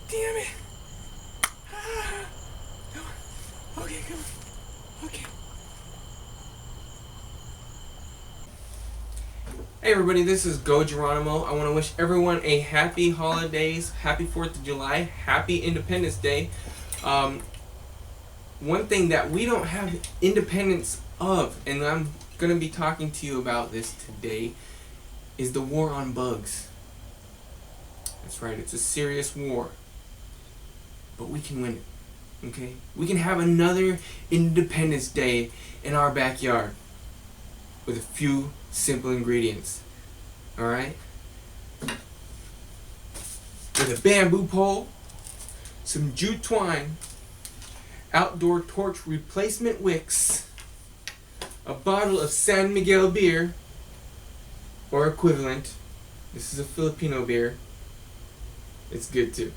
damn it. Come on. Okay, come on. Okay. Hey everybody, this is Go Geronimo. I want to wish everyone a happy holidays, happy 4th of July, happy Independence Day. One thing that we don't have independence of, and I'm going to be talking to you about this today, is the war on bugs. That's right, it's a serious war. But we can win it, okay? We can have another Independence Day in our backyard with a few simple ingredients, alright? With a bamboo pole, some jute twine, outdoor torch replacement wicks, a bottle of San Miguel beer, or equivalent. This is a Filipino beer. It's good too.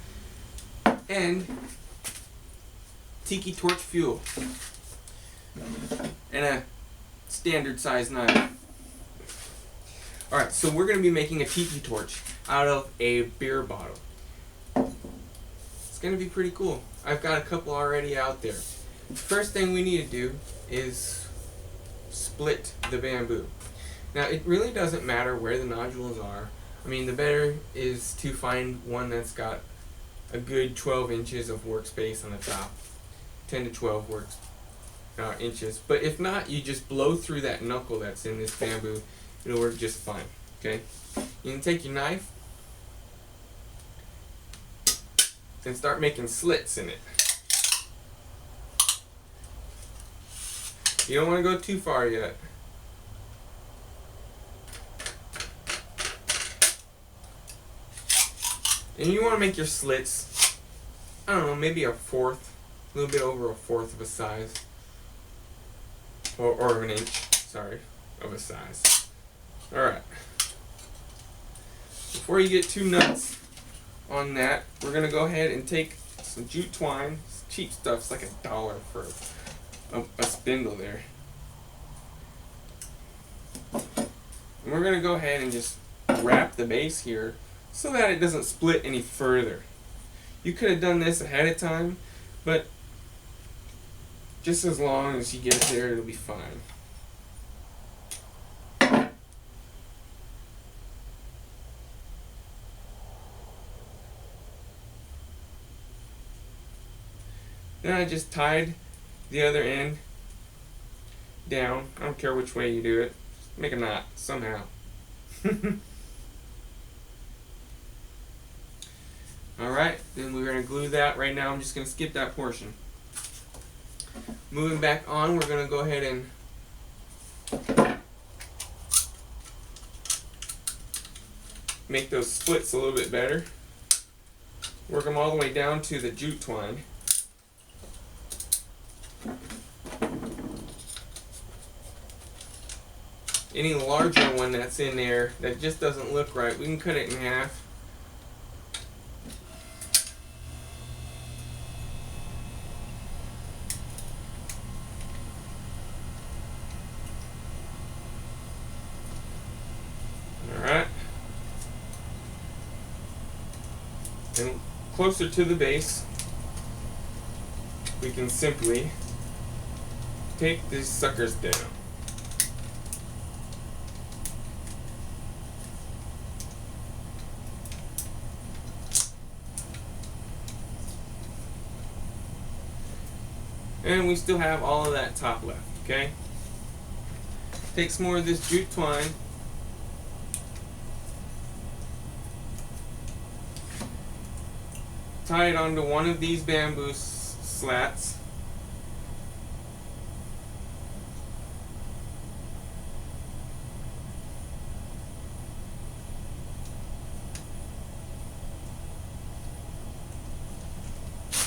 And tiki torch fuel. And a standard size knife. Alright, so we're going to be making a tiki torch out of a beer bottle. It's going to be pretty cool. I've got a couple already out there. First thing we need to do is split the bamboo. Now it really doesn't matter where the nodules are. I mean, the better is to find one that's got a good 12 inches of workspace on the top. 10 to 12 inches. But if not, you just blow through that knuckle that's in this bamboo. It'll work just fine. Okay? You can take your knife and start making slits in it. You don't want to go too far yet. And you want to make your slits, I don't know, maybe a little bit over a fourth of a size. Or an inch, sorry, of a size. Alright. Before you get too nuts on that, we're going to go ahead and take some jute twine. It's cheap stuff, it's like $1 for a spindle there. And we're going to go ahead and just wrap the base here so that it doesn't split any further. You could have done this ahead of time, but just as long as you get it there, it'll be fine. Then I just tied the other end down. I don't care which way you do it. Just make a knot somehow. Alright, then we're going to glue that. Right now I'm just going to skip that portion. Moving back on, we're going to go ahead and make those splits a little bit better. Work them all the way down to the jute twine. Any larger one that's in there that just doesn't look right, we can cut it in half. Alright. And closer to the base, we can simply take these suckers down. And we still have all of that top left, okay? Take some more of this jute twine. Tie it onto one of these bamboo slats.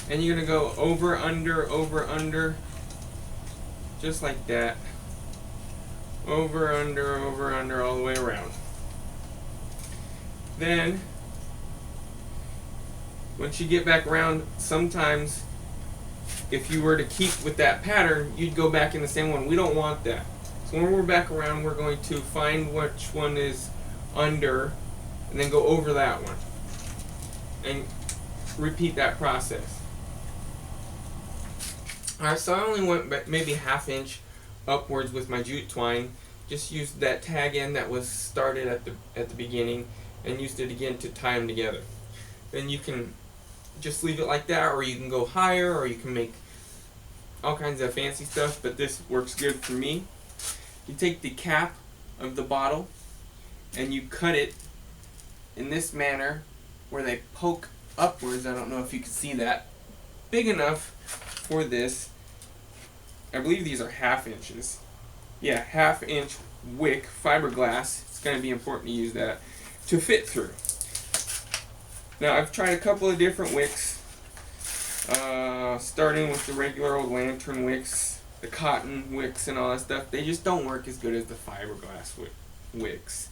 And you're going to go over, under, just like that. Over, under, all the way around. Then, once you get back around, sometimes if you were to keep with that pattern, you'd go back in the same one. We don't want that. So when we're back around, we're going to find which one is under and then go over that one. And repeat that process. Alright, so I only went maybe 1/2 inch upwards with my jute twine. Just used that tag end that was started at the beginning and used it again to tie them together. Then you can just leave it like that, or you can go higher, or you can make all kinds of fancy stuff, but this works good for me. You take the cap of the bottle and you cut it in this manner where they poke upwards. I don't know if you can see that. Big enough for this. I believe these are 1/2 inches. Yeah, 1/2 inch wick fiberglass. It's going to be important to use that to fit through. Now I've tried a couple of different wicks, starting with the regular old lantern wicks, the cotton wicks and all that stuff. They just don't work as good as the fiberglass wicks.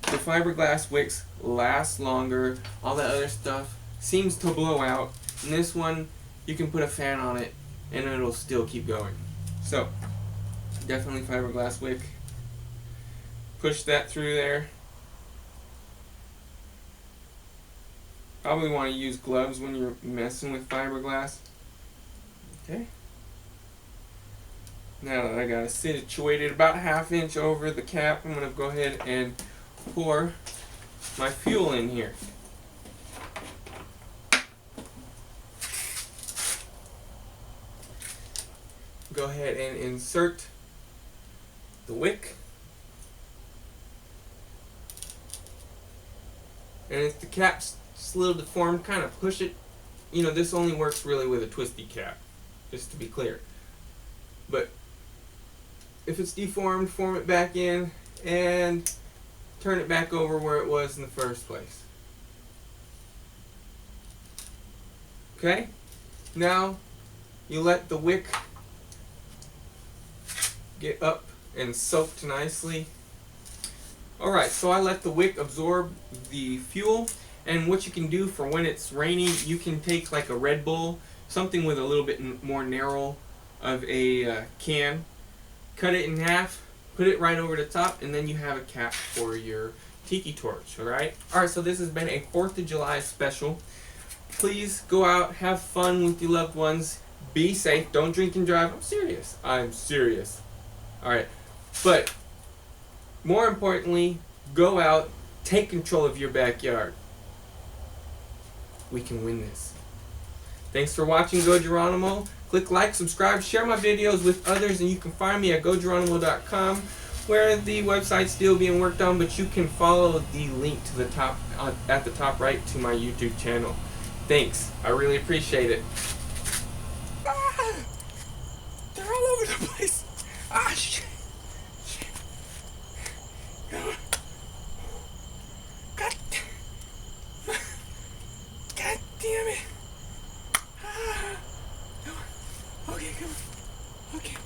The fiberglass wicks last longer. All that other stuff seems to blow out. And this one, you can put a fan on it and it'll still keep going. So, definitely fiberglass wick. Push that through there. Probably want to use gloves when you're messing with fiberglass. Okay. Now that I got it situated about 1/2 inch over the cap, I'm going to go ahead and pour my fuel in here. Go ahead and insert the wick. And if the cap's just a little deformed, kind of push it. You know, this only works really with a twisty cap, just to be clear. But if it's deformed, form it back in and turn it back over where it was in the first place. Okay? Now you let the wick get up and soaked nicely. Alright, so I let the wick absorb the fuel, and what you can do for when it's rainy, you can take like a Red Bull, something with a little bit more narrow of a can, cut it in half, put it right over the top, and then you have a cap for your tiki torch. Alright, so this has been a 4th of July special. Please go out, have fun with your loved ones, be safe, don't drink and drive. I'm serious. Alright, but more importantly, go out, take control of your backyard. We can win this. Thanks for watching Go Geronimo. Click like, subscribe, share my videos with others, and you can find me at gogeronimo.com, where the website's still being worked on, but you can follow the link to the top at the top right to my YouTube channel. Thanks. I really appreciate it. They're all over the place. Shit. God damn it. Okay, come on. Okay.